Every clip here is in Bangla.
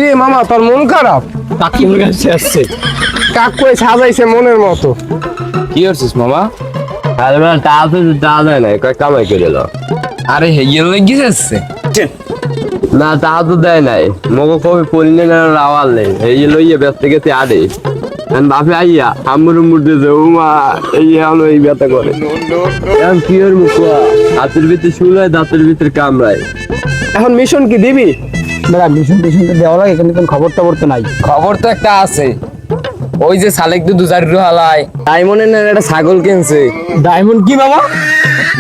রে মামা, তোর মন খারাপ? কাকুর কাছে আসছে। কাকু সাজাইছে মনের মতো। কি করছিস মামা? আরে বেটা টাকা তো টাকা দেয় নাই, কয় কামাই করে দিল। আরে হেগিয়ে লেগে যাচ্ছে। না টাকা তো দেয় নাই, মগো কবি পড়লে না রাওয়াল নেই, এই লইয়ে ব্যস্ত গেছে আড়ে। বাপে আইয়া আমরু মুড়তেছে, ও মা এই হলো এই ব্যথা করে। এখন কি ওর মুখ হাতের ভিতরে শুলায়, দাঁতের ভিতরে কামড়ায়। এখন মিশন কি দিবি? বেড়া মিশন টিশন তো দেওয়া লাগে, কিন্তু কোনো খবর টবর তো নাই। খবর তো একটা আছে, ওই যে সালেক দু দুজার হালায় ডায়মন্ডের না একটা ছাগল কিনছে। ডায়মন্ড কি বাবা?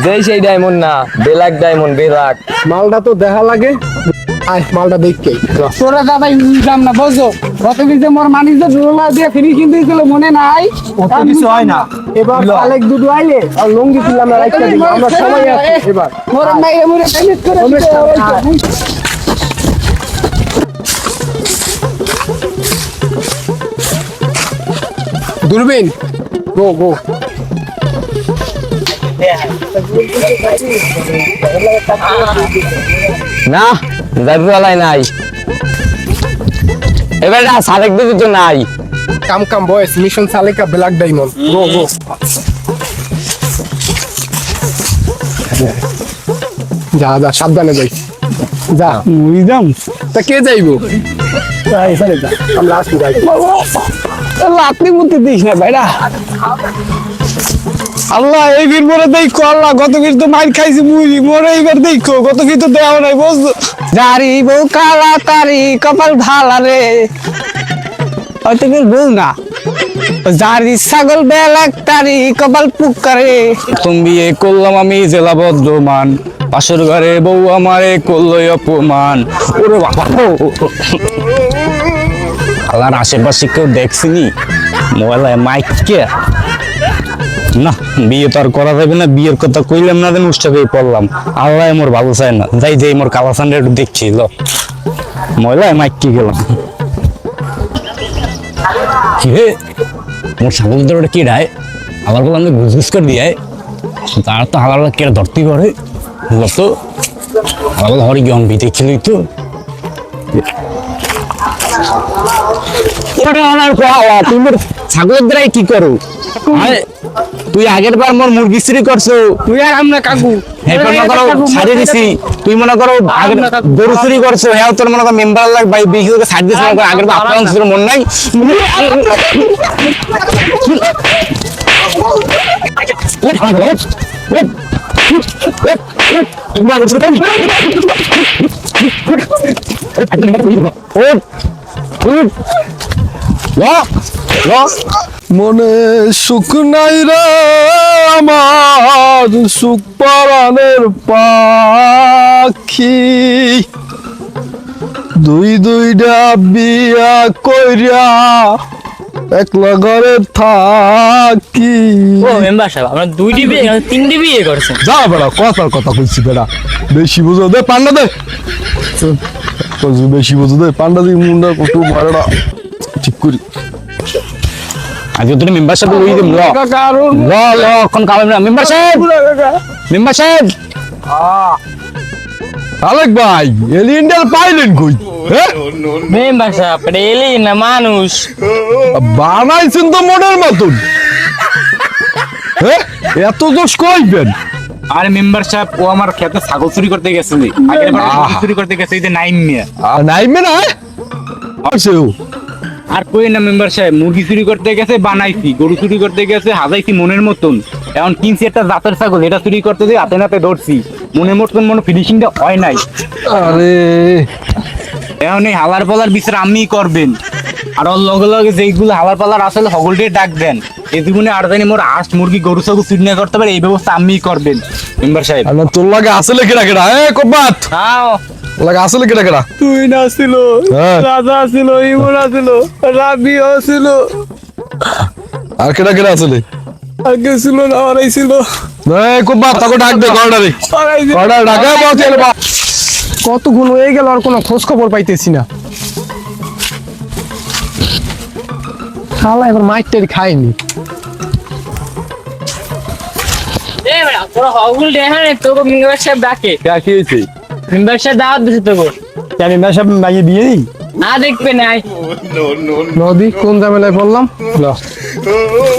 যেই সেই ডায়মন্ড না, বেলাক ডায়মন্ড, বেলাক। মালটা তো দেখা লাগে, আয় মালটা দেখকে। তোরা দাদা বুঝলাম না, বুঝছো কত কিছু মোর মানিস ডোলা দিয়ে ফ্রি কিনতে দিছিল, মনে নাই? অত কিছু হয় না। এবার আলেক দুধ আইলে আর লঙ্গি ছিল আমরা রাখতে দিব, আমরা সবাই আছি এবার। মোর নাই মোরে পেমেন্ট করে দিতে। দূরবীন, গো গো। না দাবিওয়ালাই নাই, এবার সালেক দিদি তো নাই। কাম কাম বয়েস, মিশন সালেকা ব্ল্যাক ডায়মন্ড, গো গো। যা যা সাবধানে যাই, যা। বুঝলাম তা কে যাইবো? যাই সারে যা, আমরা আসি যাই। লাকড়ি মুতে দিস না ভাইরা। আল্লাহ এই বীর মোরে দেখো, আল্লাহ গত বীর তো মাইর খাইছি মুড়ি, মোরে এইবার দেখো গত বীর তো দেওয়া নাই, বুঝছো? জারি বউ কালা তারি কপাল ভালা রে, হয়তো বীর বউ না, জারি ছাগল বেলাক তারি কপাল পুকারে। তুমি বিয়ে করলাম আমি জেলা বর্ধমান, পাশের ঘরে বউ আমারে করলো অপমান। ওরে বাবা, আল্লাহর আশেপাশে কেউ দেখছিনি মোবাইলে মাইক কে? না বিয়ে তো আর করা যাবে না, বিয়ের কথা কইলাম না, উৎসব হয়ে পড়লাম। আল্লাহ মোর ভালো চায় না, যাই যাই মোর কালাসানটা একটু দেখছিল, ময়লায় মাইক কি গেলাম। কি রে মোর ছাগল ওটা কি ডায়, আবার বললাম ঘুষ করে দিয়ে তার তো আলাদা কে ধরতি করে তো আলাদা হরি গম ভি দেখছিলি তো। তুমি ছাগলের দ্বারাই কি করো? তুই আগের বার মোর মুরগি চুরি করছো, তুই আর আমরা কাকু এরপর মনে করো ছাড়িয়ে দিছি। তুই মনে করো গরু চুরি করছো, হ্যাঁ তোর মনে করো মেম্বার লাগ ভাই বিক্রি করে ছাড় দিস, মনে করো আগের বার আপনার ছিল মন নাই। মনে সুখ নাই রে আমার, সুখ পরাণের পাখি, দুই দুইটা বিয়া কইরা একলা ঘরে থাকি। ও মেম্বার সাহেব, আমরা দুইটি বিয়ে তিনটি বিয়ে করছেন। যা বেড়া, কথার কথা কইছি বেড়া, বেশি বুঝো দে, পান্ডা দে, বেশি বুঝো দে, পান্ডা দিয়ে মুন্ডা কত বড়টা ঠিক করি। আজকে তোর মেম্বার সাহেব ওই দিন ল ল ল কোন কাম না। মেম্বার সাহেব, মেম্বার সাহেব, আলেক ভাই এলিয়েন্ডার পাইলেন কই? হ্যাঁ মেম্বার সাহেব এলি না মানুষ বানাইছেন তো মনের মতন, হ্যাঁ এত দোষ কইবেন? আরে মেম্বার সাহেব ও আমার খেতে ছাগল চুরি করতে গেছে, আগের বার চুরি করতে গেছে, এই যে নাইম মিয়া। নাইমে না আছে ও। আর কই না মেম্বার সাহেব, মুরগি চুরি করতে গেছে বানাইছি, গরু চুরি করতে গেছে হাজাইছি মনের মতন, এখন কিনছি একটা জাতের ছাগল, এটা চুরি করতে দিয়ে হাতে নাতে ধরছি, মনের মতন মনে ফিনিশিংটা হয় নাই। আরে এখন এই হালার পালার বিচার আপনি করবেন, আর ওর লগে লগে যেইগুলো হালার পালার আসলে হগল দিয়ে ডাক দেন, এই জীবনে আর জানি মোর হাঁস মুরগি গরু ছাগল চুরি না করতে পারে, এই ব্যবস্থা আপনি করবেন মেম্বার সাহেব। তোর লাগে আসলে কেডা কেডা? এ কবাত হ্যাঁ লাগে আসলে কেডা কেডা? তুই না ছিল, হ্যাঁ। রাজা ছিল, ইমরা ছিল, রাবিও ছিল, আর কেডা কেডা আসলে? আর কেউ ছিল না, ওরাই ছিল। এ কবাত তাকে ডাক দে, কয়টা রে কয়টা ডাকে বসে বা। কতক্ষণ হয়ে গেল আর কোনো খোঁজ খবর পাইতেছি না। শালা এবার মাইরটারি খাইনি। এ বেটা তোরা হগুল দেখা নেই, তোকে মেম্বার সাহেব ডাকে। কি হয়েছে? মেম্বার সাহেব দাওয়াত দিছে তোকে। মেম্বার সাহেব মাইয়ে বিয়ে দিই। না দেখবে নাই নদী কোন ঝামেলায় পড়লাম ল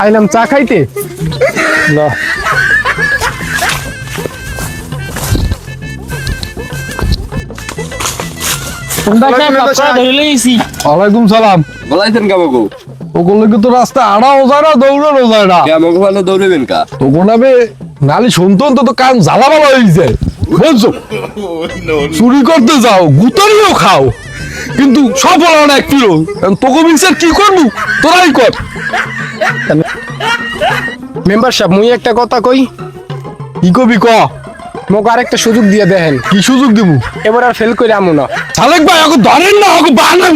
আইলাম চা খাইতে ল ধরে লইছি ওয়ালাইকুম সালাম বলাইছেন কামাকো ওগুলো তো রাস্তা আড়াও যায় না দৌড়ানো যায় না কামাকো ভালো দৌড়বেন কা তো গোনাবে নালি শুনতো তো কান জ্বালা বালা হয়ে যায় বলছো চুরি করতে যাও গুতারিও খাও কিন্তু সফল হয় না এক কিলো তোকে মিক্সার কি করবো তোরাই কর মেম্বার সাহেব মুই একটা কথা কই কি কবি ক মোক আরেকটা সুযোগ দিয়ে দেখেন কি সুযোগ দিব এবার আর ফেল করে আমো না সালেক ভাই ওকে ধরেন না ওকে বানান